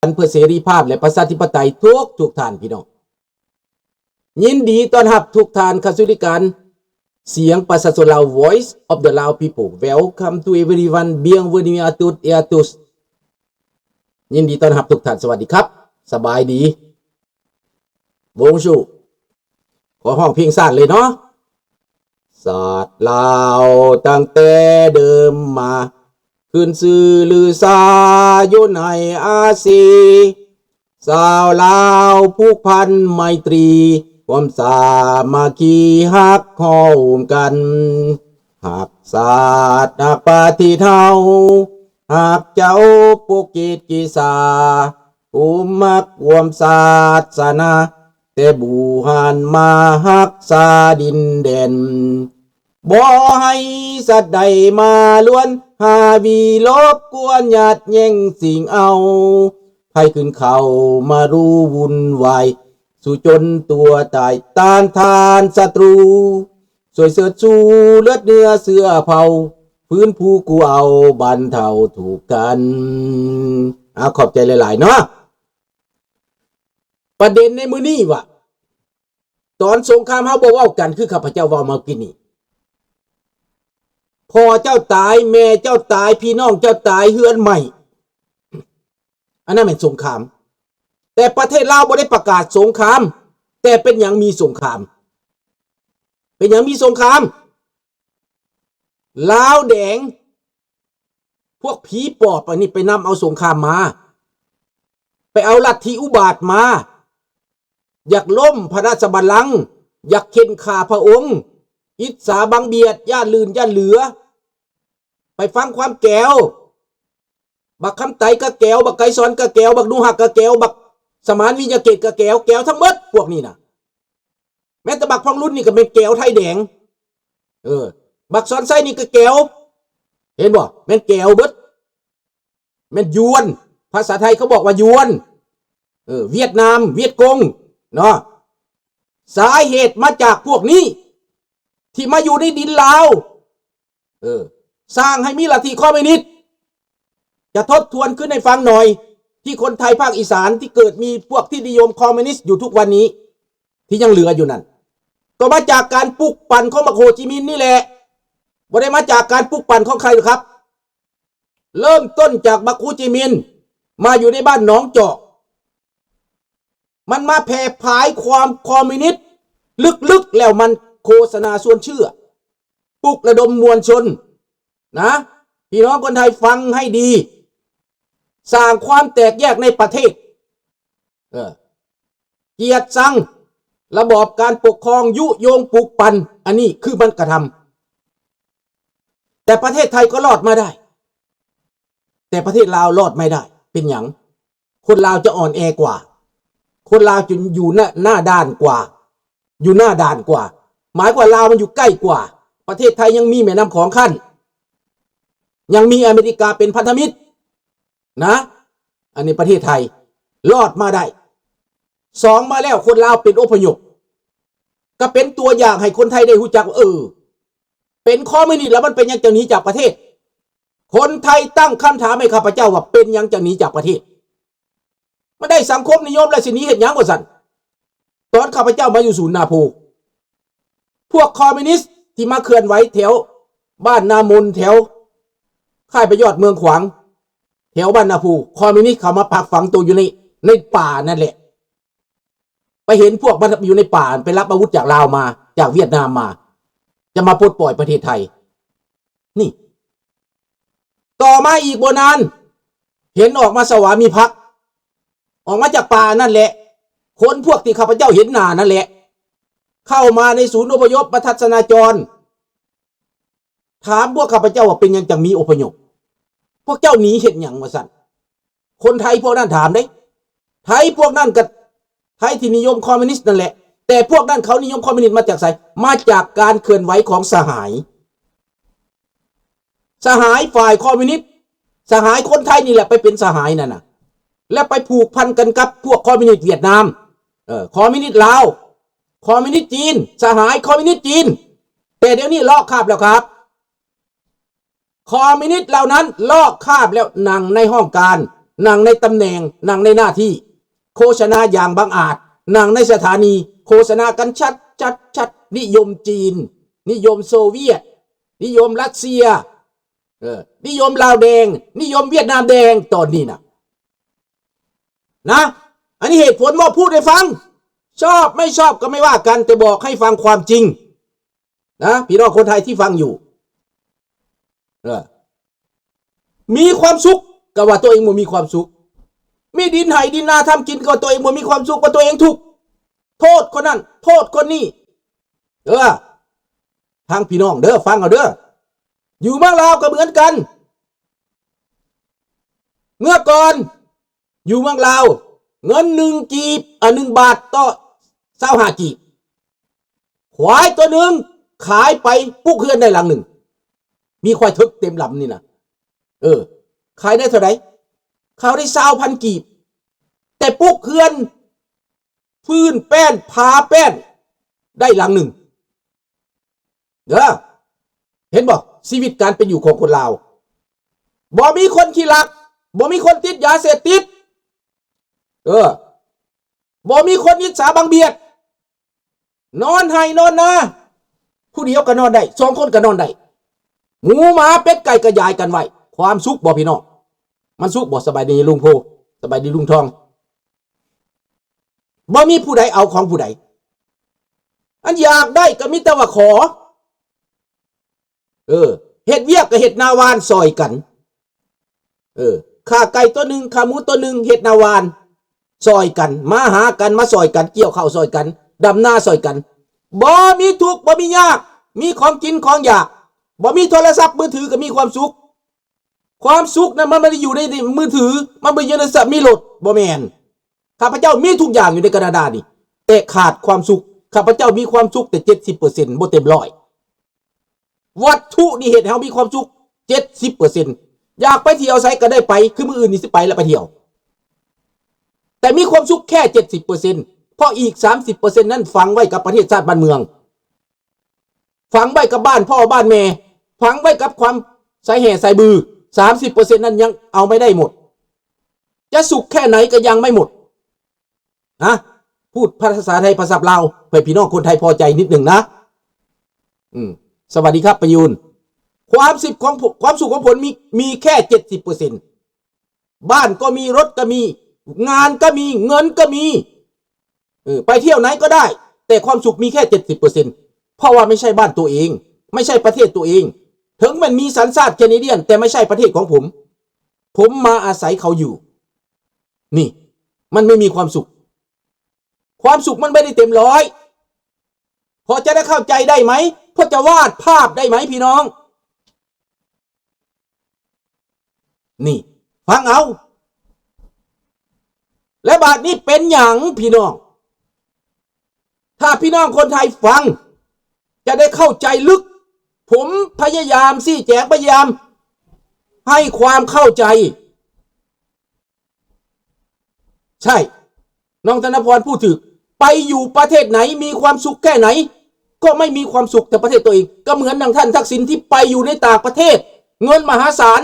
เพื่อเสรีภาพและประชาธิปไตยทุกท่านพี่น้องยินดีต้อนรับทุกท่านเข้าสู่รายการเสียงประชาชนลาว Voice of the Lao People Welcome to everyone bienvenue à tous et à tous ยินดีต้อนรับทุกท่านสวัสดีครับสบายดีบงชูขอห้องเพลงสั้นเลยเนาะศาสตร์ลาวตั้งแต่เดิมมาขึ้นชื่อลือซาอยู่ในอาซีสาวลาวผูกพันไมตรีความสามัคคีฮักข้อมกันหักศาสตร์หักปฏิเทาหักเจ้าปุกกิจกิสาภูมิมักรวมศาสนาแต่บูหันมาหักษาดินแดนบ่ให้สัตว์ใดมาล้วนหาวีลบกวนหยาดแย่งสิ่งเอาให้ขึ้นเขามารู้วุ่นวายสู่จนตัวตายต้านทานศัตรูสวยเสือชูเลือดเนื้อเสื้อเผาพื้นผู้กูเอาบรรเทาถูกกันขอบใจหลายๆเนาะประเด็นในมื้อนี้ว่าตอนสงครามเฮาบ่เว้ากันคือข้าพเจ้าเว้ามากินนี่พ่อเจ้าตายแม่เจ้าตายพี่น้องเจ้าตายเฮือนใหม่อันนั้นเป็นสงครามแต่ประเทศลาวบ่ได้ประกาศสงครามแต่เป็นหยังมีสงครามเป็นหยังมีสงครามลาวแดงพวกผีปอบอันนี้ไปนำเอาสงครามมาไปเอาลัทธิอุบาทมาอยากล้มพระราชบัลลังก์อยากเข็นฆ่าพระองค์อิจฉาบังเบียดย่านลื่นย่านเหลือไปฟังความแก้วบักคำไตกะแก้วบักไก่สอนกะแก้วบักนูหักกะแก้วบักสมานวิญญาเกตกะแก้วแก้วทั้งหมดพวกนี้นะแม้แต่บักพังรุ่นนี่ก็เป็นแก้วไทยแดงบักสอนไส้นี่ก็แก้วเห็นบ่แม่นแก้วเบิดแม่นยวนภาษาไทยเขาบอกว่ายวนเวียดนามเวียดกงเนาะสาเหตุมาจากพวกนี้ที่มาอยู่ในดินลาวสร้างให้มีลัทธิคอมมิวนิสต์จะทบทวนขึ้นให้ฟังหน่อยที่คนไทยภาคอีสานที่เกิดมีพวกที่นิยมคอมมิวนิสต์อยู่ทุกวันนี้ที่ยังเหลืออยู่นั่นก็มาจากการปลุกปั่นของโฮจิมินห์นี่แหละบ่ได้มาจากการปลุกปั่นของใครหรอกครับเริ่มต้นจากโฮจิมินห์มาอยู่ในบ้านหนองจอกมันมาแผ่พายความคอมมิวนิสต์ลึกๆแล้วมันโฆษณาชวนเชื่อปลุกระดมมวลชนนะพี่น้องคนไทยฟังให้ดีสร้างความแตกแยกในประเทศเกียรติชังระบอบการปกครองยุยงปลุกปั่นอันนี้คือมันกระทำแต่ประเทศไทยก็รอดมาได้แต่ประเทศลาวรอดไม่ได้เป็นหยังคนลาวจะอ่อนแอกว่าคนลาวจะอยู่หน้าด้านกว่าอยู่หน้าด่านกว่าหมายกว่าลาวมันอยู่ใกล้กว่าประเทศไทยยังมีแม่น้ำของขั้นยังมีอเมริกาเป็นพันธมิตรนะอันนี้ประเทศไทยรอดมาได้สองมาแล้วคนลาวเป็นอพยพก็เป็นตัวอย่างให้คนไทยได้รู้จักเป็นคอมมิวนิสต์แล้วมันเป็นยังจะหนีจากประเทศคนไทยตั้งคำถามให้ข้าพเจ้าว่าเป็นยังจะหนีจากประเทศไม่ได้สังคมนิยมและสิหนีเห็นยังว่าสั่นตอนข้าพเจ้ามาอยู่ศูนย์นาโพพวกคอมมิวนิสต์ที่มาเคลื่อนไหวแถวบ้านนามนแถวค่ายประยอดเมืองขวางแถวบ้านนาโพคอมมิวนิสต์เขามาปักฝังตัวอยู่ในป่านั่นแหละไปเห็นพวกมันอยู่ในป่าไปรับอาวุธจากลาวมาจากเวียดนามมาจะมาปลดปล่อยประเทศไทยนี่ต่อมาอีกบ่นานเห็นออกมาสวามีภักดิ์ออกมาจากป่านั่นแหละคนพวกที่ข้าพเจ้าเห็นหน้านั่นแหละเข้ามาในศูนย์อพยพประทัศนาจรถามพวกข้าพเจ้าว่าเป็นยังจังมีอพยพพวกเจ้าหนีเห็นอย่างว่าสั่นคนไทยพวกนั้นถามได้ไทยพวกนั้นกับไทยที่นิยมคอมมิวนิสต์นั่นแหละแต่พวกนั้นเขานิยมคอมมิวนิสต์มาจากไสมาจากการเคลื่อนไหวของสหายฝ่ายคอมมิวนิสต์สหายคนไทยนี่แหละไปเป็นสหายนั่นน่ะและไปผูกพันกันกับพวกคอมมิวนิสต์เวียดนามคอมมิวนิสต์ลาวคอมมิวนิสต์จีนสหายคอมมิวนิสต์จีนแต่เดี๋ยวนี้ลอกคราบแล้วครับคอมมิวนิสต์เหล่านั้นลอกคราบแล้วนั่งในห้องการ นั่งในตำแหน่งนั่งในหน้าที่โฆษณาอย่างบังอาจนั่งในสถานีโฆษณากันชัดนิยมจีนนิยมโซเวียตนิยมรัสเซียนิยมลาวแดงนิยมเวียดนามแดงตอนนี้นะอันนี้เหตุผลว่าพูดให้ฟังชอบไม่ชอบก็ไม่ว่ากันแต่บอกให้ฟังความจริงนะพี่น้องคนไทยที่ฟังอยู่มีความสุขก็ว่าตัวเองบ่มีความสุขมีดินไหดินนาทำกินก็ตัวเองบ่มีความสุขว่าตัวเองทุกข์โทษคนนั้นโทษคนนี้ทางพี่น้องเด้อฟังเอาเด้ออยู่เมืองลาวก็เหมือนกันเมื่อก่อนอยู่เมืองลาวเงิน1 กีบ1 บาทต่อ25 กีบควายตัวหนึ่งขายไปปุ๊กเฮือนได้หลังหนึ่งมีควายทึกเต็มลำนี่นะขายได้เท่าไหร่เขาได้20,000 กีบแต่ปุ๊กเฮือนฟื้นแป้นพาแป้นได้หลังหนึ่งเห็นบ่ชีวิตการเป็นอยู่ของคนลาวบ่มีคนขี้ลักบ่มีคนติดยาเสพติดบ่มีคนอิจฉาบังเบียดนอนให้นอนนาผู้เดียวก็นอนได้2 คนก็นอนได้หมูหมาเป็ดไก่ก็ยายกันไว้ความสุขบ่พี่น้องมันสุขบ่สบายดีลุงโพสบายดีลุงทองบ่มีผู้ใดเอาของผู้ใดอันอยากได้ก็มีแต่ว่าขอเฮ็ดเวียกกับเฮ็ดนาวานซอยกันฆ่าไก่ตัวหนึ่งฆ่าหมูตัวหนึ่งเฮ็ดนาวานซอยกันมาหากันมาซอยกันเกี่ยวข้าวซอยกันดำนาซอยกันบ่มีทุกข์บ่มียากมีของกินของอยากบ่มีโทรศัพท์มือถือก็มีความสุขความสุขนั้นมันไม่ได้อยู่ในมือถือมันไม่อยู่ในมีรถบ่แม่นข้าพเจ้ามีทุกอย่างอยู่ในกระดาษนี่แต่ขาดความสุขข้าพเจ้ามีความสุขแต่ 70% บ่เต็ม100วัตถุนี่เหตุให้เฮามีความสุข 70% อยากไปเที่ยวไสก็ได้ไปคือมื้ออื่นนี่สิไปแล้วไปเที่ยวแต่มีความสุขแค่ 70%เพราะอีก 30% นั้นฝังไว้กับประเทศชาติบ้านเมืองฝังไว้กับบ้านพ่อบ้านแม่ฝังไว้กับความสายแห่สายบือ 30% นั้นยังเอาไม่ได้หมดจะสุขแค่ไหนก็ยังไม่หมดนะพูดภาษาไทยภาษาลาวเพื่อพี่น้องคนไทยพอใจนิดหนึ่งนะสวัสดีครับประยูนความสุขของผมมีแค่ 70%บ้านก็มีรถก็มีงานก็มีเงินก็มีไปเที่ยวไหนก็ได้แต่ความสุขมีแค่ 70%เพราะว่าไม่ใช่บ้านตัวเองไม่ใช่ประเทศตัวเองถึงมันมีสัญชาติแคนาเดียนแต่ไม่ใช่ประเทศของผมมาอาศัยเขาอยู่นี่มันไม่มีความสุขมันไม่ได้เต็มร้อยพอจะได้เข้าใจได้ไหมพอจะวาดภาพได้ไหมพี่น้องนี่ฟังเอาและบาดนี้เป็นอย่างพี่น้องถ้าพี่น้องคนไทยฟังจะได้เข้าใจลึกผมพยายามซี่แจงพยายามให้ความเข้าใจใช่น้องธนพรพูดถึงไปอยู่ประเทศไหนมีความสุขแค่ไหนก็ไม่มีความสุขแต่ประเทศตัวเองก็เหมือนดังท่านทักษิณที่ไปอยู่ในต่างประเทศเงินมหาศาล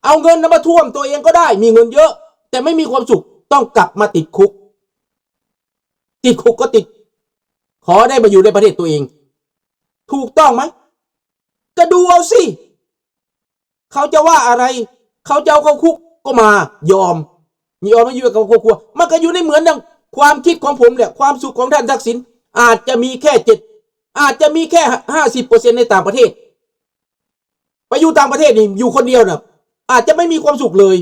เอาเงินมาท่วมตัวเองก็ได้มีเงินเยอะแต่ไม่มีความสุขต้องกลับมาติดคุกก็ติดขอได้มาอยู่ในประเทศตัวเองถูกต้องไหมก็ดูเอาสิเขาจะว่าอะไรเขาจะเอาเข้าคุกก็มายอมมาอยู่กับครอบครัวมันก็อยู่ในเหมือนดังความคิดของผมแหละความสุขของท่านทักษิณอาจจะมีแค่อาจจะมีแค่ 50% ในต่างประเทศไปอยู่ต่างประเทศนี่อยู่คนเดียวน่ะอาจจะไม่มีความสุขเลย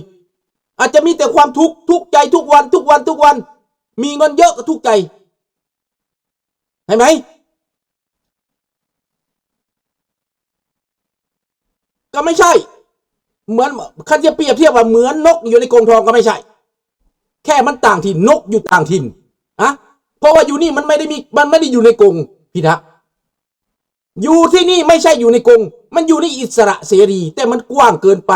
อาจจะมีแต่ความทุกข์ใจทุกวันมีเงินเยอะก็ทุกข์ใจเห็นไหมก็ไม่ใช่เหมือนคันจะเปรียบเทียบว่าเหมือนนกอยู่ในกรงทองก็ไม่ใช่แค่มันต่างถิ่นนกอยู่ต่างถิ่นเพราะว่าอยู่นี่มันไม่ได้อยู่ในกรงพี่ทักอยู่ที่นี่ไม่ใช่อยู่ในกรงมันอยู่ในอิสระเสรีแต่มันกว้างเกินไป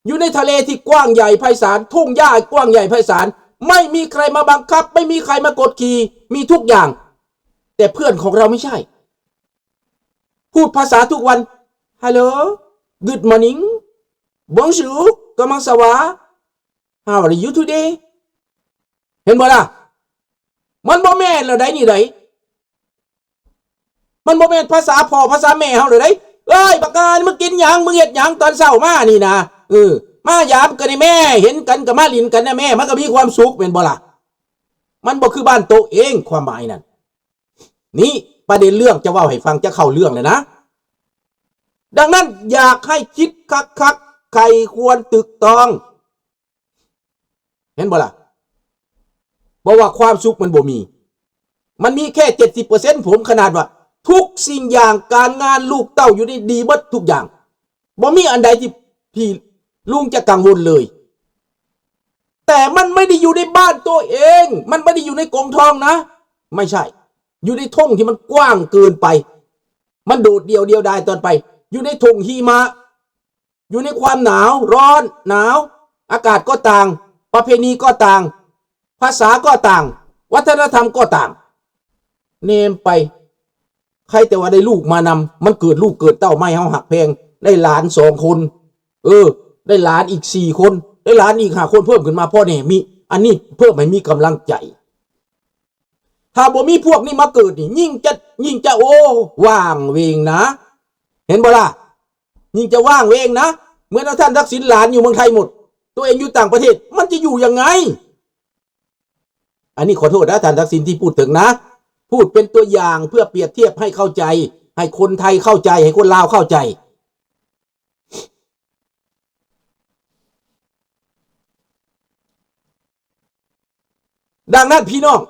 อยู่ในทะเลที่กว้างใหญ่ไพศาลทุ่งหญ้ากว้างใหญ่ไพศาลไม่มีใครมาบังคับไม่มีใครมากดขี่มีทุกอย่างแต่เพื่อนของเราไม่ใช่พูดภาษาทุกวันฮัลโหล good morning bonjour comment ça va How are you today เห็นบ่ล่ะมันบ่แม่นแล้วได้นี่ไดมันบ่แม่นภาษาพ่อภาษาแม่เฮาเลยได้เอ้ยบักกามึงกินหยังมึงเฮ็ดหยังตอนเช้ามานี่นะมายามกันนี่แม่เห็นกันก็มาลิ้นกันนะแม่มันก็มีความสุขแม่นบ่ล่ะมันบ่คือบ้านโตเองความหมายนั่นนี่ประเด็นเรื่องจะเว้าให้ฟังจะเข้าเรื่องเลยนะดังนั้นอยากให้คิดคักๆใครควรตึกตองเห็นบ่ล่ะบอกว่าความสุขมันบ่มีมันมีแค่ 70% ผมขนาดว่าทุกสิ่งอย่างการงานลูกเต้าอยู่ในดีเบิดทุกอย่างบ่มีอันใดที่พี่ลุงจะกังวลเลยแต่มันไม่ได้อยู่ในบ้านตัวเองมันไม่ได้อยู่ในกรงทองนะไม่ใช่อยู่ในทุ่งที่มันกว้างเกินไปมันโดดเดียวดายตอนไปอยู่ในทุ่งหิมะอยู่ในความหนาวร้อนหนาวอากาศก็ต่างประเพณีก็ต่างภาษาก็ต่างวัฒนธรรมก็ต่างเนมไปใครแต่ว่าได้ลูกมานำมันเกิดลูกเกิดเต้าไม่เฮาหักแพงได้หลาน2 คนได้หลานอีก4 คนได้หลานอีก5 คนเพิ่มขึ้นมาพ่อเนี่ยมีอันนี้เพิ่มให้มีกำลังใจถ้าบ่มีพวกนี้มาเกิดนี่ยิ่งจะโอ้ว่างเวงนะเห็นบ่ล่ะยิ่งจะว่างเวงนะเหมือนท่านทักษิณหลานอยู่เมืองไทยหมดตัวเองอยู่ต่างประเทศมันจะอยู่ยังไงอันนี้ขอโทษนะท่านทักษิณที่พูดถึงนะพูดเป็นตัวอย่างเพื่อเปรียบเทียบให้เข้าใจให้คนไทยเข้าใจให้คนลาวเข้าใจดังนั้นพี่น้อง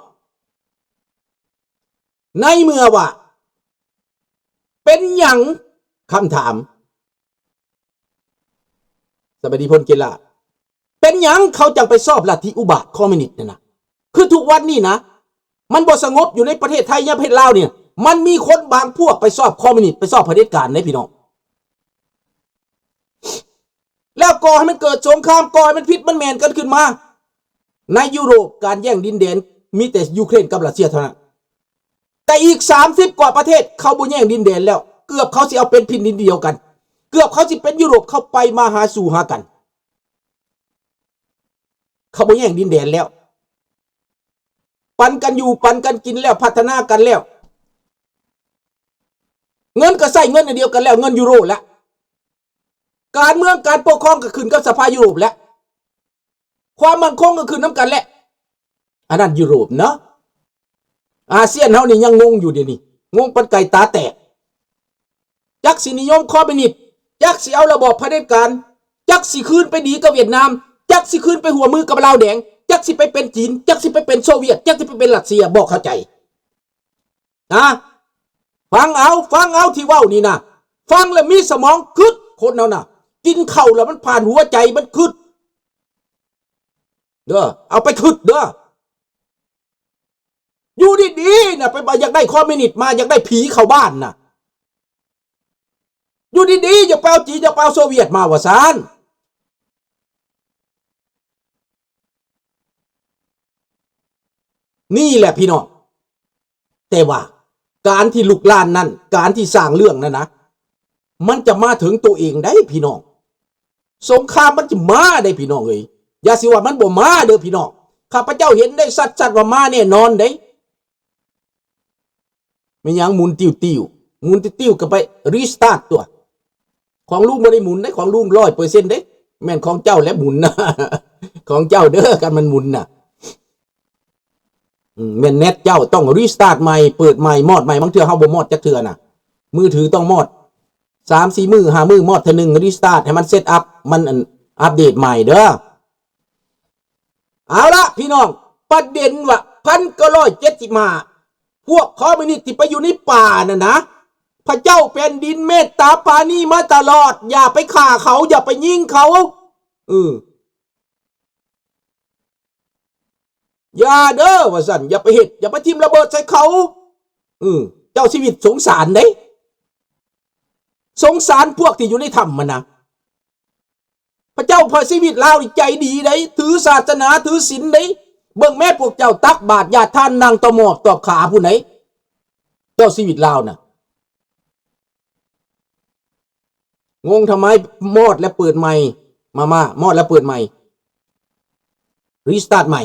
ในเมื่อว่าเป็นหยังคำถามสวัสดีพลเกลาเป็นหยังเขาจังไปสอบลัทธิอุบาทคอมมิวนิสต์นะคือทุกวันนี้นะมันบ่สงบอยู่ในประเทศไทยและประเทศลาวเนี่ยมันมีคนบางพวกไปสอบคอมมิวนิสต์ไปสอบเผด็จการนะพี่น้องแล้วก่อให้มันเกิดสงครามก่อให้มันพิษมันแมนกันขึ้นมาในยุโรปการแย่งดินแดนมีแต่ยูเครนกับรัสเซียเท่านั้นแต่อีก30 กว่าประเทศเขาบ่แย่งดินแดนแล้วเกือบเขาสิเอาเป็นพินดินเดียวกันเกือบเขาสิเป็นยุโรปเข้าไปมาหาสู่หากันเขาบ่แย่งดินแดนแล้วปันกันอยู่ปันกันกินแล้วพัฒนากันแล้วเงินก็ใส่เงินอันเดียวกันแล้วเงินยูโรแล้วการเมืองการปกครองก็ขึ้นกับสภายุโรปแล้วความมั่นคงก็ขึ้นน้ำกันแหละอันนั้นยุโรปเนาะอาเซียนเฮานี่ยังงงอยู่เดี๋ยวนี้งงปันไก่ตาแตกจักสินิยมคอมมิวนิสต์จักสิเอาระบอบเผด็จการจักสิคืนไปดีกับเวียดนามจักสิคืนไปหัวมือกับลาวแดงจักสิไปเป็นจีนจักสิไปเป็นโซเวียตจักสิไปเป็นรัสเซียบอกเข้าใจฟังเอาที่เว้านี่นะฟังแล้วมีสมองคึดคนเอานะกินข้าวแล้วมันผ่านหัวใจมันคึดเด้อเอาไปคึดเด้ออยู่ดีๆนะไปอยากได้คอมมิวนิสต์มาอยากได้ผีเข้าบ้านนะอยู่ดีๆอย่าเปล่าจีนอย่าเปล่าโซเวียตมาว่าซานนี่แหละพี่น้องแต่ว่าการที่ลุกลานนั้นการที่สร้างเรื่องนั้นนะมันจะมาถึงตัวเองได้พี่น้องสงครามมันจะมาได้พี่น้องเอ้ยอย่าสิว่ามันบ่มาเด้อพี่น้องข้าพเจ้าเห็นได้ชัดๆว่ามาแน่นอนเด้ไม่ยังหมุนติ้วหมุนติ้วก็ไปรีสตาร์ทตัวของลุงบ่ได้หมุนได้ของลุง100%เด้แม่นของเจ้าและหมุนนะของเจ้าเด้อกันมันหมุนน่ะแม่นเน็ตเจ้าต้องรีสตาร์ทใหม่เปิดใหม่มอดใหม่บางเทื่อเฮาบ่มอดจักเทื่อน่ะมือถือต้องมอด3-4 มื้อ5 มื้อมอดเทื่อนึงรีสตาร์ทให้มันเซตอัพมันอัปเดตใหม่เด้อเอาละพี่น้องประเด็นว่า1975พวกคอมมิวนิสต์ที่ไปอยู่ในป่าน่ะนะพระเจ้าแผ่นดินเมตตาปราณีมาตลอดอย่าไปฆ่าเขาอย่าไปยิงเขาอย่าเด้อว่าสั่นอย่าไปเฮ็ดอย่าไปทิ่มระเบิดใส่เขาเจ้าชีวิตสงสารเด้สงสารพวกที่อยู่ในถ้ำมันนะพระเจ้าพอชีวิตลาวใจดีเด้ถือศาสนาถือศีลเด้เบิ่งแม่พวกเจ้าตักบาตรญาติท่านนั่งตะหมอบตอบขาผู้ไหนเจ้าชีวิตลาวน่ะงงทำไมมอดและเปิดใหม่มามอดและเปิดใหม่ รีสตาร์ทใหม่